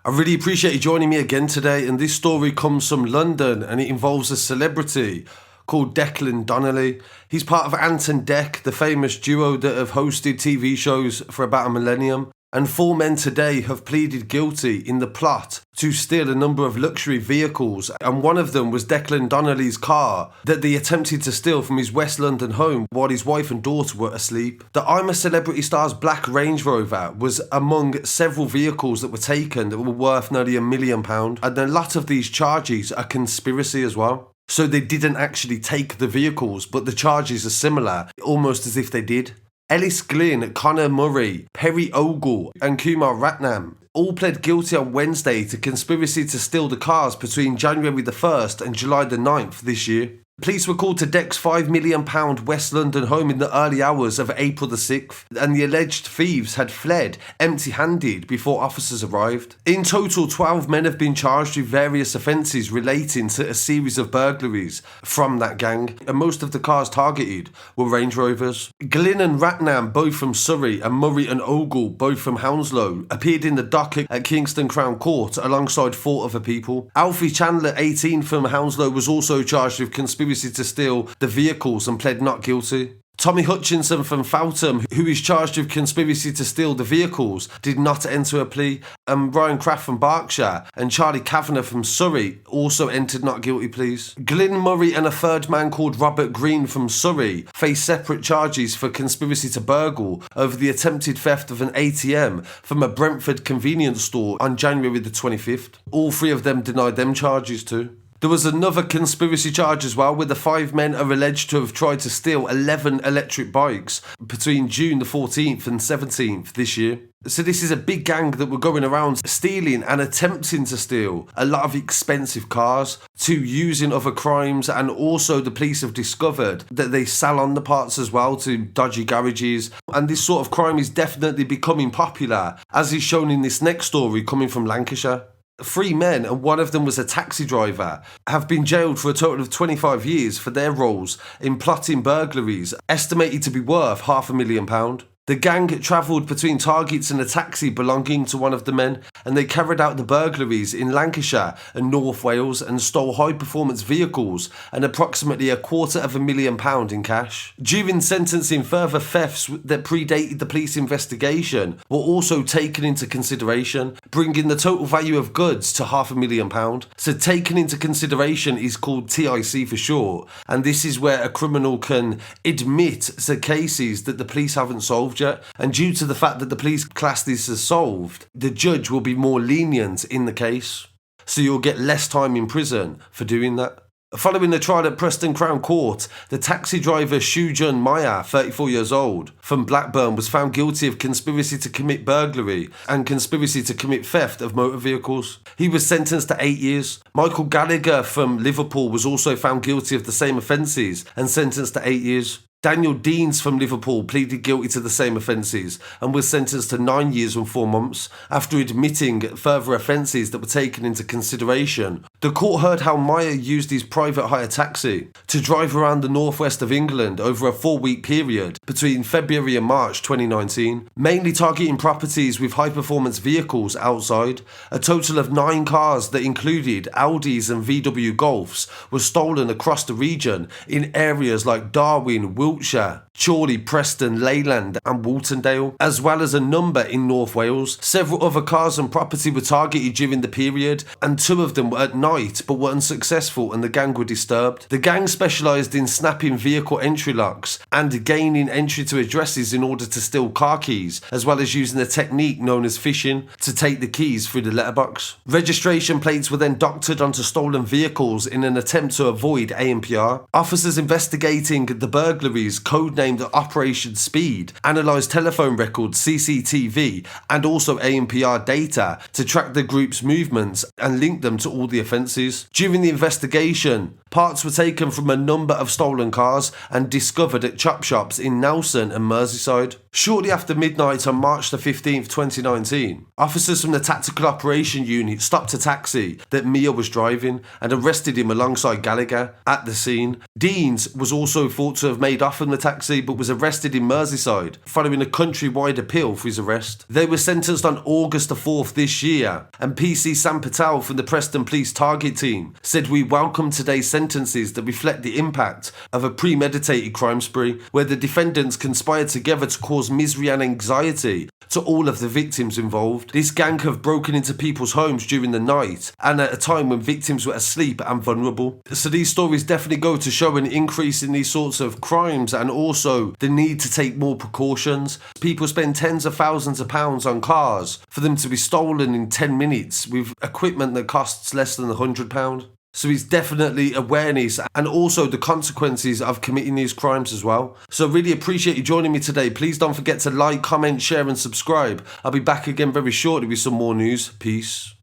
I really appreciate you joining me again today, and this story comes from London and it involves a celebrity called Declan Donnelly. He's part of Ant and Dec, the famous duo that have hosted TV shows for about a millennium. And 4 men today have pleaded guilty in the plot to steal a number of luxury vehicles, and one of them was Declan Donnelly's car that they attempted to steal from his West London home while his wife and daughter were asleep. The I'm a Celebrity star's black Range Rover was among several vehicles that were taken that were worth nearly £1 million, and a lot of these charges are conspiracy as well. So they didn't actually take the vehicles, but the charges are similar, almost as if they did. Ellis Glynne, Connor Murray, Murray and Ogle and Ratnam all pled guilty on Wednesday to conspiracy to steal the cars between January the 1st and July the 9th this year. Police were called to Dec's £5 million West London home in the early hours of April the 6th, and the alleged thieves had fled empty-handed before officers arrived. In total, 12 men have been charged with various offences relating to a series of burglaries from that gang, and most of the cars targeted were Range Rovers. Glynne and Ratnam, both from Surrey, and Murray and Ogle, both from Hounslow, appeared in the dock at Kingston Crown Court alongside 4 other people. Alfie Chandler, 18, from Hounslow, was also charged with conspiracy to steal the vehicles and pled not guilty. Tommy Hutchinson from Feltham, who is charged with conspiracy to steal the vehicles, did not enter a plea, and Ryan Craft from Berkshire and Charlie Kavanagh from Surrey also entered not guilty pleas. Glynne Murray and a third man called Robert Green from Surrey face separate charges for conspiracy to burgle over the attempted theft of an ATM from a Brentford convenience store on January the 25th. All 3 of them denied them charges too. There was another conspiracy charge as well, where the 5 men are alleged to have tried to steal 11 electric bikes between June the 14th and 17th this year. So this is a big gang that were going around stealing and attempting to steal a lot of expensive cars to use in other crimes, and also the police have discovered that they sell on the parts as well to dodgy garages, and this sort of crime is definitely becoming popular, as is shown in this next story coming from Lancashire. 3 men, and one of them was a taxi driver, have been jailed for a total of 25 years for their roles in plotting burglaries, estimated to be worth £500,000. The gang travelled between targets in a taxi belonging to one of the men, and they carried out the burglaries in Lancashire and North Wales and stole high-performance vehicles and approximately £250,000 in cash. During sentencing, further thefts that predated the police investigation were also taken into consideration, bringing the total value of goods to £500,000. So taken into consideration is called TIC for short, and this is where a criminal can admit to cases that the police haven't solved yet, and due to the fact that the police class this as solved, the judge will be more lenient in the case, so you'll get less time in prison for doing that. Following the trial at Kingston Crown Court, the taxi driver Shujun Maya, 34 years old, from Blackburn, was found guilty of conspiracy to commit burglary and conspiracy to commit theft of motor vehicles. He was sentenced to 8 years. Michael Gallagher from Liverpool was also found guilty of the same offences and sentenced to 8 years. Daniel Deans from Liverpool pleaded guilty to the same offences and was sentenced to 9 years and 4 months after admitting further offences that were taken into consideration. The court heard how Meyer used his private hire taxi to drive around the northwest of England over a 4-week period between February and March 2019, mainly targeting properties with high-performance vehicles outside. A total of 9 cars that included Audis and VW Golfs were stolen across the region in areas like Darwin, Wiltshire, Chorley, Preston, Leyland and Waltondale, as well as a number in North Wales. Several other cars and property were targeted during the period, and 2 of them were at night but were unsuccessful and the gang were disturbed. The gang specialised in snapping vehicle entry locks and gaining entry to addresses in order to steal car keys, as well as using a technique known as phishing to take the keys through the letterbox. Registration plates were then doctored onto stolen vehicles in an attempt to avoid ANPR. Officers investigating the burglaries, codenamed Operation Speed, analysed telephone records, CCTV and also ANPR data to track the group's movements and link them to all the offences. During the investigation, Parts were taken from a number of stolen cars and discovered at chop shops in Nelson and Merseyside. Shortly after midnight on March the 15th, 2019, officers from the Tactical Operation Unit stopped a taxi that Mia was driving and arrested him alongside Gallagher at the scene. Deans was also thought to have made off from the taxi but was arrested in Merseyside following a countrywide appeal for his arrest. They were sentenced on August the 4th this year, and PC Sam Patel from the Preston Police Target Team said, "We welcome today's sentences that reflect the impact of a premeditated crime spree where the defendants conspired together to cause misery and anxiety to all of the victims involved. This gang have broken into people's homes during the night and at a time when victims were asleep and vulnerable." So these stories definitely go to show an increase in these sorts of crimes and also the need to take more precautions. People spend tens of thousands of pounds on cars for them to be stolen in 10 minutes with equipment that costs less than £100. So it's definitely awareness and also the consequences of committing these crimes as well. So really appreciate you joining me today. Please don't forget to like, comment, share and subscribe. I'll be back again very shortly with some more news. Peace.